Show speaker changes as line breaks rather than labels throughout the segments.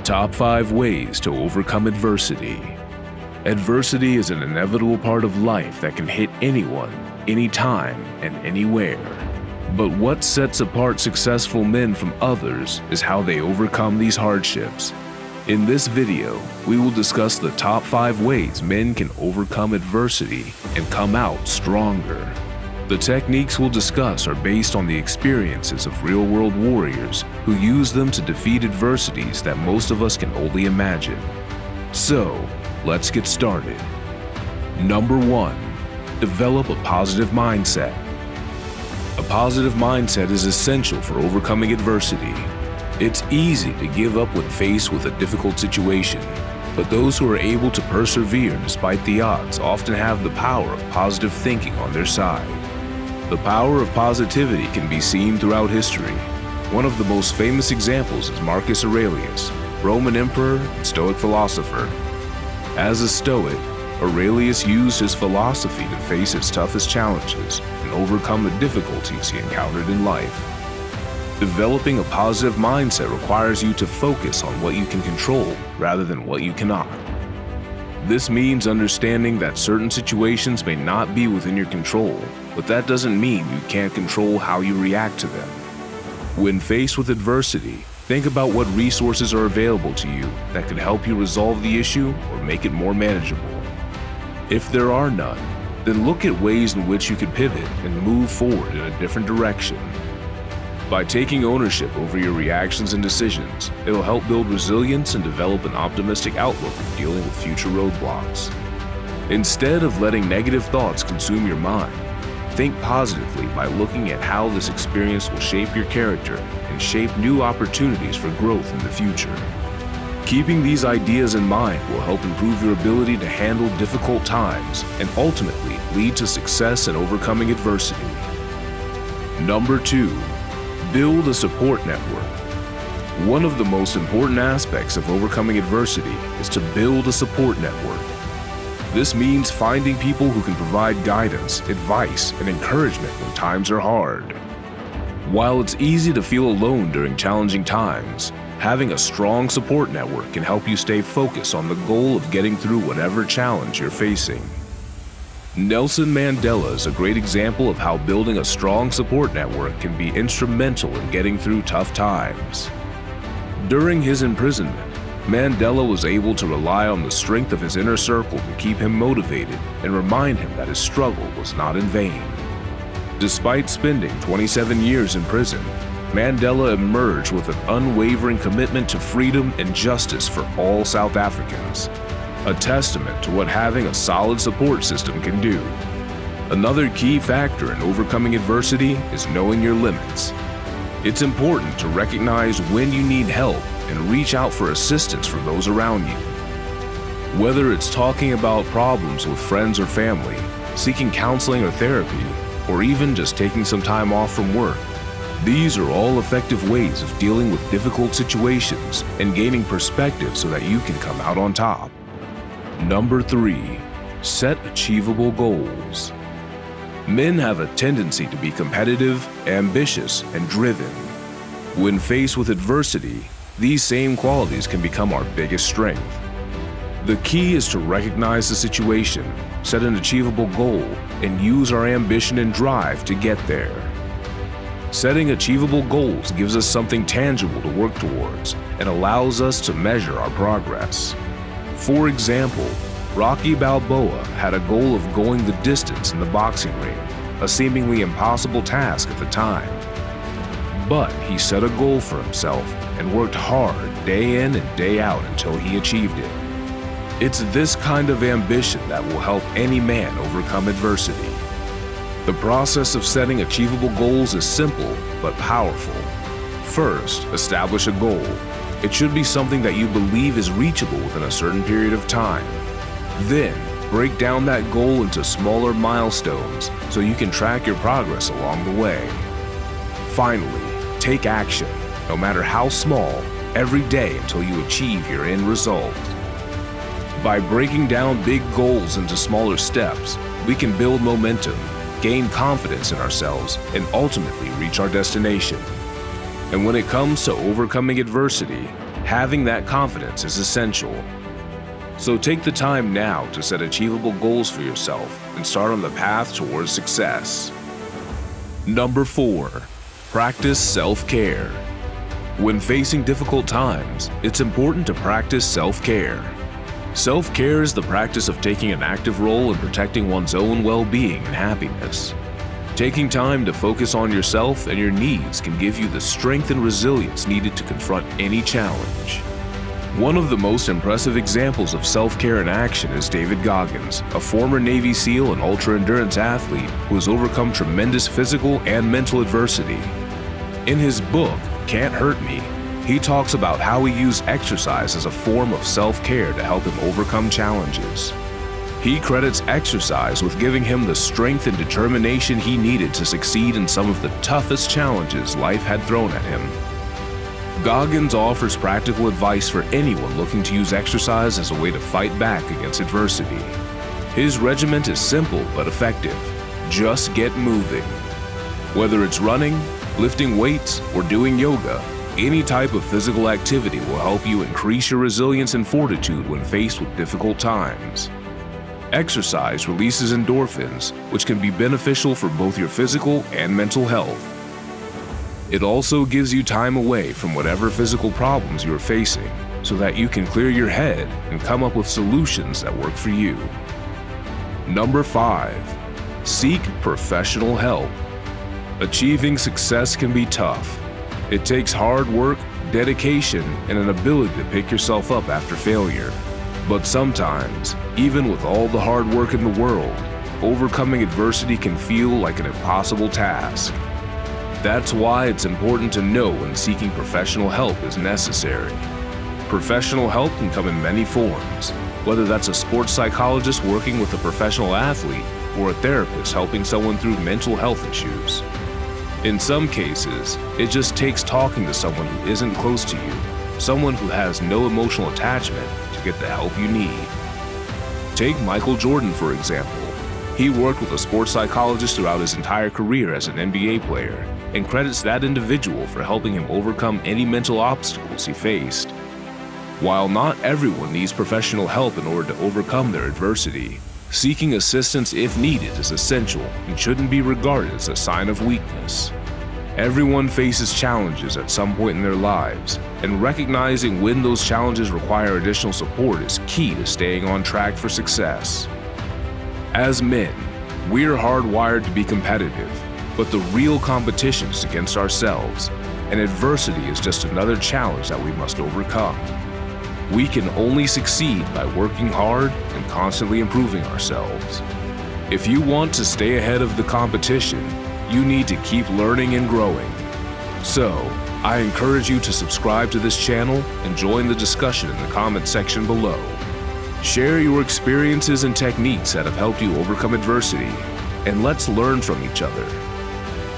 Top 5 ways to overcome adversity. Adversity is an inevitable part of life that can hit anyone, anytime, and anywhere. But what sets apart successful men from others is how they overcome these hardships. In this video, we will discuss the top 5 ways men can overcome adversity and come out stronger. The techniques we'll discuss are based on the experiences of real-world warriors who use them to defeat adversities that most of us can only imagine. So, let's get started. Number 1. Develop a positive mindset. A positive mindset is essential for overcoming adversity. It's easy to give up when faced with a difficult situation, but those who are able to persevere despite the odds often have the power of positive thinking on their side. The power of positivity can be seen throughout history. One of the most famous examples is Marcus Aurelius, Roman emperor and Stoic philosopher. As a Stoic, Aurelius used his philosophy to face its toughest challenges and overcome the difficulties he encountered in life. Developing a positive mindset requires you to focus on what you can control rather than what you cannot. This means understanding that certain situations may not be within your control, but that doesn't mean you can't control how you react to them. When faced with adversity, think about what resources are available to you that could help you resolve the issue or make it more manageable. If there are none, then look at ways in which you could pivot and move forward in a different direction. By taking ownership over your reactions and decisions, it'll help build resilience and develop an optimistic outlook of dealing with future roadblocks. Instead of letting negative thoughts consume your mind, think positively by looking at how this experience will shape your character and shape new opportunities for growth in the future. Keeping these ideas in mind will help improve your ability to handle difficult times and ultimately lead to success in overcoming adversity. Number 2. Build a support network. One of the most important aspects of overcoming adversity is to build a support network. This means finding people who can provide guidance, advice, and encouragement when times are hard. While it's easy to feel alone during challenging times, having a strong support network can help you stay focused on the goal of getting through whatever challenge you're facing. Nelson Mandela is a great example of how building a strong support network can be instrumental in getting through tough times. During his imprisonment, Mandela was able to rely on the strength of his inner circle to keep him motivated and remind him that his struggle was not in vain. Despite spending 27 years in prison, Mandela emerged with an unwavering commitment to freedom and justice for all South Africans. A testament to what having a solid support system can do. Another key factor in overcoming adversity is knowing your limits. It's important to recognize when you need help and reach out for assistance from those around you. Whether it's talking about problems with friends or family, seeking counseling or therapy, or even just taking some time off from work, these are all effective ways of dealing with difficult situations and gaining perspective so that you can come out on top. Number 3. Set achievable goals. Men have a tendency to be competitive, ambitious, and driven. When faced with adversity, these same qualities can become our biggest strength. The key is to recognize the situation, set an achievable goal, and use our ambition and drive to get there. Setting achievable goals gives us something tangible to work towards and allows us to measure our progress. For example, Rocky Balboa had a goal of going the distance in the boxing ring, a seemingly impossible task at the time. But he set a goal for himself and worked hard day in and day out until he achieved it. It's this kind of ambition that will help any man overcome adversity. The process of setting achievable goals is simple but powerful. First, establish a goal. It should be something that you believe is reachable within a certain period of time. Then, break down that goal into smaller milestones so you can track your progress along the way. Finally, take action, no matter how small, every day until you achieve your end result. By breaking down big goals into smaller steps, we can build momentum, gain confidence in ourselves, and ultimately reach our destination. And when it comes to overcoming adversity, Having that confidence is essential. So take the time now to set achievable goals for yourself and start on the path towards success. Number 4, practice self-care. When facing difficult times, it's important to practice self-care. Self-care is the practice of taking an active role in protecting one's own well-being and happiness. Taking time to focus on yourself and your needs can give you the strength and resilience needed to confront any challenge. One of the most impressive examples of self-care in action is David Goggins, a former Navy SEAL and ultra-endurance athlete who has overcome tremendous physical and mental adversity. In his book, Can't Hurt Me, he talks about how he used exercise as a form of self-care to help him overcome challenges. He credits exercise with giving him the strength and determination he needed to succeed in some of the toughest challenges life had thrown at him. Goggins offers practical advice for anyone looking to use exercise as a way to fight back against adversity. His regimen is simple but effective. Just get moving. Whether it's running, lifting weights, or doing yoga, any type of physical activity will help you increase your resilience and fortitude when faced with difficult times. Exercise releases endorphins, which can be beneficial for both your physical and mental health. It also gives you time away from whatever physical problems you are facing, so that you can clear your head and come up with solutions that work for you. Number 5, seek professional help. Achieving success can be tough. It takes hard work, dedication, and an ability to pick yourself up after failure. But sometimes, even with all the hard work in the world, overcoming adversity can feel like an impossible task. That's why it's important to know when seeking professional help is necessary. Professional help can come in many forms, whether that's a sports psychologist working with a professional athlete or a therapist helping someone through mental health issues. In some cases, it just takes talking to someone who isn't close to you, someone who has no emotional attachment, to get the help you need. Take Michael Jordan, for example. He worked with a sports psychologist throughout his entire career as an NBA player, and credits that individual for helping him overcome any mental obstacles he faced. While not everyone needs professional help in order to overcome their adversity, seeking assistance if needed is essential and shouldn't be regarded as a sign of weakness. Everyone faces challenges at some point in their lives, and recognizing when those challenges require additional support is key to staying on track for success. As men, we're hardwired to be competitive, but the real competition is against ourselves, and adversity is just another challenge that we must overcome. We can only succeed by working hard and constantly improving ourselves. If you want to stay ahead of the competition, you need to keep learning and growing. So, I encourage you to subscribe to this channel and join the discussion in the comment section below. Share your experiences and techniques that have helped you overcome adversity, and let's learn from each other.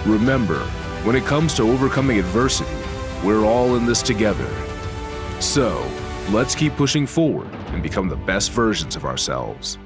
Remember, when it comes to overcoming adversity, we're all in this together. So, let's keep pushing forward and become the best versions of ourselves.